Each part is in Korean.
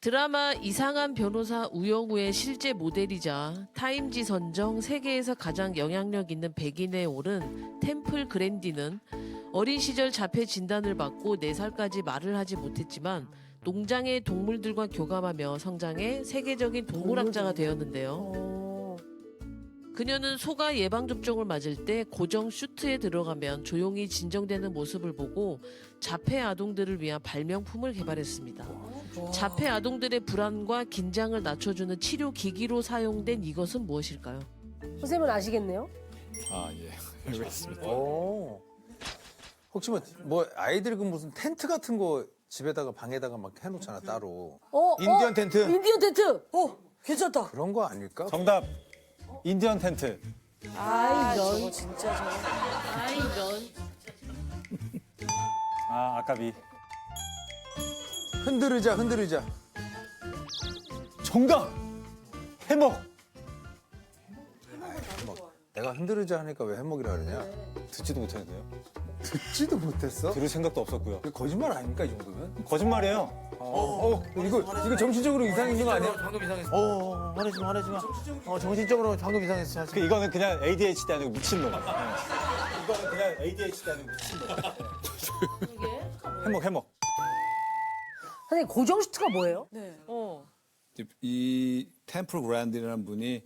드라마 이상한 변호사 우영우의 실제 모델이자 타임지 선정 세계에서 가장 영향력 있는 100인에 오른 템플 그랜디는 어린 시절 자폐 진단을 받고 4살까지 말을 하지 못했지만 농장의 동물들과 교감하며 성장해 세계적인 동물학자가 되었는데요. 그녀는 소가 예방접종을 맞을 때 고정 슈트에 들어가면 조용히 진정되는 모습을 보고 자폐 아동들을 위한 발명품을 개발했습니다. 자폐 아동들의 불안과 긴장을 낮춰주는 치료 기기로 사용된 이것은 무엇일까요? 선생님은 아시겠네요? 아, 예. 알겠습니다. 오. 혹시 뭐 아이들 그 무슨 텐트 같은 거 집에다가 방에다가 막 해놓잖아 따로. 인디언 텐트. 인디언 텐트. 괜찮다. 그런 거 아닐까? 정답. 인디언 텐트. 이런 진짜 이런. 아, 아까비. 흔들으자. 정답. 해먹. 내가 흔들으자 하니까 왜 해먹이라 그러냐? 듣지도 못했는데요. 듣지도 못했어? 들을 생각도 없었고요. 그게 거짓말 아닙니까 이 정도면? 거짓말이에요. 이거 정신적으로 이상 있는 거 아니야? 방금 이상했어. 화내지 마. 정신적으로 방금 이상했어. 이거는 그냥 ADHD 아니고 미친놈. 이거는 그냥 ADHD 아니고 미친놈. 해먹. 선생님 고정 슈트가 뭐예요? 이 템플 그랜디라는 분이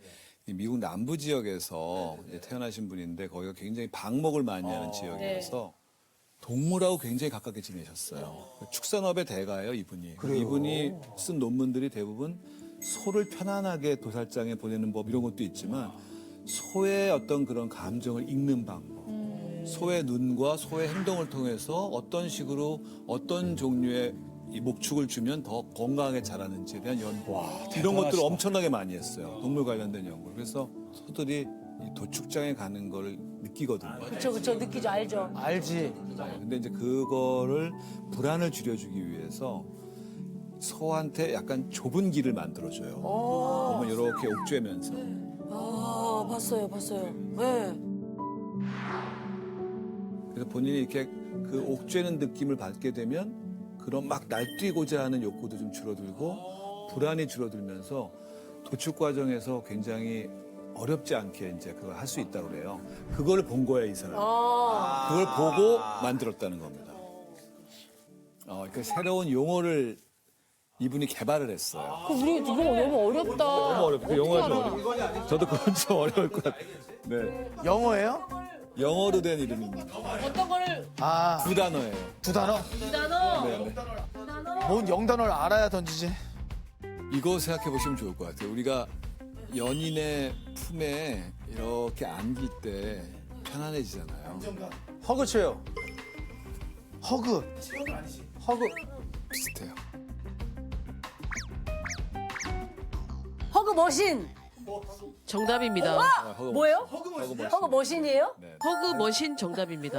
이 미국 남부 지역에서 이제 태어나신 분인데 거기가 굉장히 방목을 많이 하는 지역이어서 동물하고 굉장히 가깝게 지내셨어요. 축산업의 대가예요, 이분이. 이분이 쓴 논문들이 대부분 소를 편안하게 도살장에 보내는 법 이런 것도 있지만 소의 어떤 그런 감정을 읽는 방법, 소의 눈과 소의 행동을 통해서 어떤 식으로 어떤 종류의 이 목축을 주면 더 건강하게 자라는지에 대한 연구 이런 것들을 엄청나게 많이 했어요. 동물 관련된 연구를. 그래서 소들이 이 도축장에 가는 걸 느끼거든요. 그쵸 느끼죠 알죠. 알지. 근데 이제 그거를 불안을 줄여주기 위해서 소한테 약간 좁은 길을 만들어줘요. 보면 이렇게 옥죄면서. 봤어요. 네. 그래서 본인이 이렇게 그 옥죄는 느낌을 받게 되면 그런 막 날뛰고자 하는 욕구도 좀 줄어들고 불안이 줄어들면서 도축 과정에서 굉장히 어렵지 않게 이제 그걸 할 수 있다고 그래요. 그걸 본 거예요, 이 사람. 그걸 보고 만들었다는 겁니다. 그러니까 새로운 용어를 이분이 개발을 했어요. 우리 이거 너무 어렵다. 너무 어렵고 영어가 좀 어려워요. 저도 그건 좀 어려울 것 같아요. 네. 영어예요? 영어로 된 이름입니다. 어떤 거를 두 단어예요. 두 단어? 단어. 네. 뭔 영단어를 알아야 던지지. 이거 생각해 보시면 좋을 것 같아요. 우리가 연인의 품에 이렇게 안길 때 편안해지잖아요. 허그쳐요. 허그. 비슷해요. 허그 머신. 정답입니다. 뭐예요? 허그 허그 머신이에요? 허그 머신 정답입니다.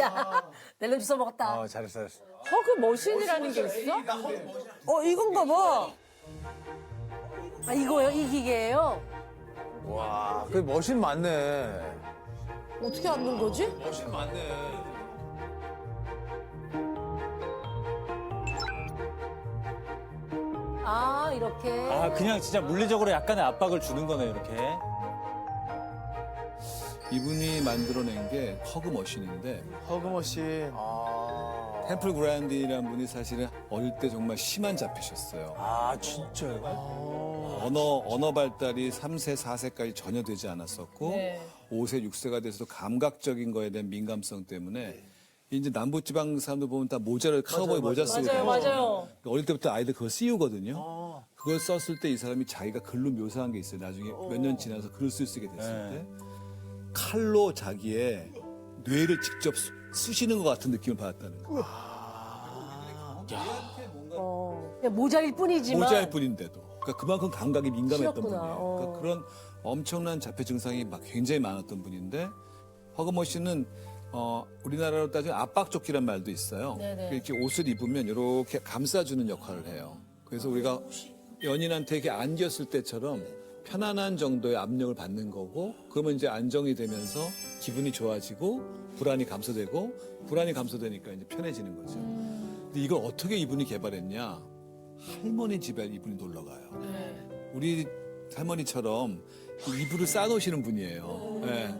야 멜론 주워 먹었다. 잘했어. 허그 머신이라는 게 있어? 이건가 봐. 이거요? 이 기계예요? 와, 그 머신 맞네. 어떻게 앉는 거지? 머신 맞네. 이렇게. 그냥 진짜 물리적으로 약간의 압박을 주는 거네, 이렇게. 이분이 만들어낸 게 허그 머신인데 허그머신. 템플 그랜디라는 분이 사실은 어릴 때 정말 심한 잡히셨어요. 진짜요? 언어 발달이 3세, 4세까지 전혀 되지 않았었고 5세, 6세가 돼서도 감각적인 거에 대한 민감성 때문에 이제 남부지방 사람들 보면 다 모자를 카우보이 모자 쓰고 맞아요. 그러니까 어릴 때부터 아이들 그걸 씌우거든요. 그걸 썼을 때 이 사람이 자기가 글로 묘사한 게 있어요. 나중에 몇 년 지나서 글을 쓸 수 있게 됐을 때 칼로 자기의 뇌를 직접 쑤시는 것 같은 느낌을 받았다는 거예요. 그냥 모자일 뿐이지만. 모자일 뿐인데도. 그러니까 그만큼 감각이 민감했던 싫었구나. 분이에요. 그러니까 그런 엄청난 자폐 증상이 막 굉장히 많았던 분인데 허그머 씨는 우리나라로 따지면 압박조끼란 말도 있어요. 이렇게 옷을 입으면 이렇게 감싸주는 역할을 해요. 그래서 우리가 연인한테 이렇게 안겼을 때처럼 편안한 정도의 압력을 받는 거고 그러면 이제 안정이 되면서 기분이 좋아지고 불안이 감소되고 불안이 감소되니까 이제 편해지는 거죠. 근데 이걸 어떻게 이분이 개발했냐? 할머니 집에 이분이 놀러 가요. 네. 우리 할머니처럼 이 이불을 싸놓으시는 분이에요. 네.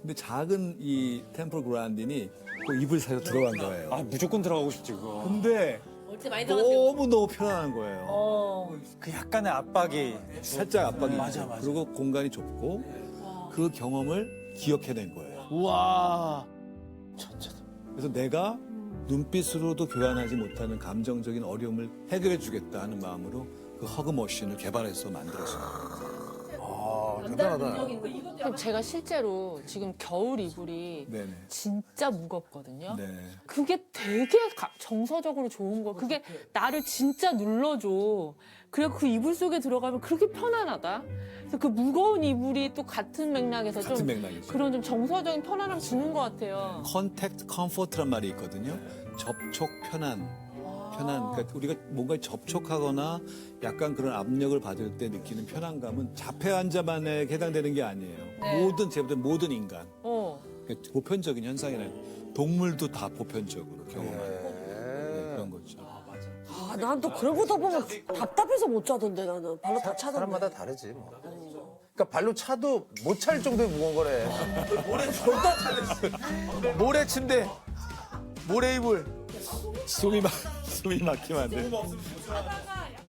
근데 작은 이 템플 그란딘이 그 이불 사이로 들어간 거예요. 아 무조건 들어가고 싶지 그거. 근데 월세 많이 너무 편안한 거예요. 그 약간의 압박이. 살짝 압박이 맞아, 있죠. 맞아. 그리고 공간이 좁고 그 경험을 기억해낸 거예요. 우와. 그래서 내가 눈빛으로도 교환하지 못하는 감정적인 어려움을 해결해 주겠다 하는 마음으로 그 허그 머신을 개발해서 만들었어요. 아, 대단하다. 그럼 제가 실제로 지금 겨울 이불이 네네. 진짜 무겁거든요. 네. 그게 되게 정서적으로 좋은 거. 그게 나를 진짜 눌러줘. 그리고 그 이불 속에 들어가면 그렇게 편안하다. 그래서 그 무거운 이불이 또 같은 맥락에서 같은 좀 맥락이죠. 그런 좀 정서적인 편안함 주는 것 같아요. 컨택트 컴포트란 말이 있거든요. 접촉 편안. 그러니까 우리가 뭔가 접촉하거나 약간 그런 압력을 받을 때 느끼는 편안감은 자폐 환자만에 해당되는 게 아니에요. 모든 제보다 모든 인간. 그러니까 보편적인 현상이라는 동물도 다 보편적으로 경험하는 그런 거죠. 아, 난 또 그런 거 다 보면 답답해서 못 자던데 나는 발로 다 차던데. 사람마다 다르지 뭐. 그러니까 발로 차도 못 찰 정도의 무거운 거래. 모래 침대. 모래 이불. 숨이 막히면 안 돼.